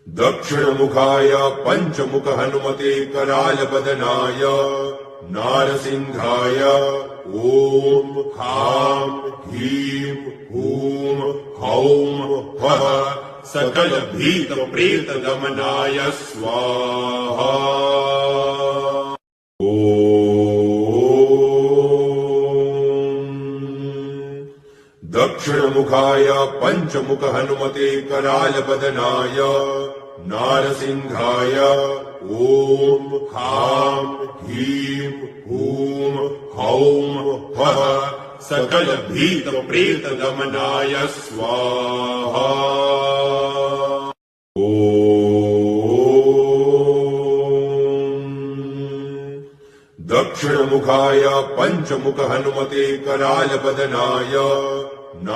दक्षिणमुखाय पंचमुख हनुमते करालबदनाय नारसिंहाय ओम हां ह्रीं हूं हौं फः सकल भीत प्रेत दमनाय स्वाहा। दक्षिणमुखाय पंचमुख हनुमते करालबदनाय नारसिंहाय ओम हां ह्रीं हूं हौं फः सकल भीत प्रेत दमनाय स्वाहा। दक्षिणमुखाय पंचमुख हनुमते करालबदनाय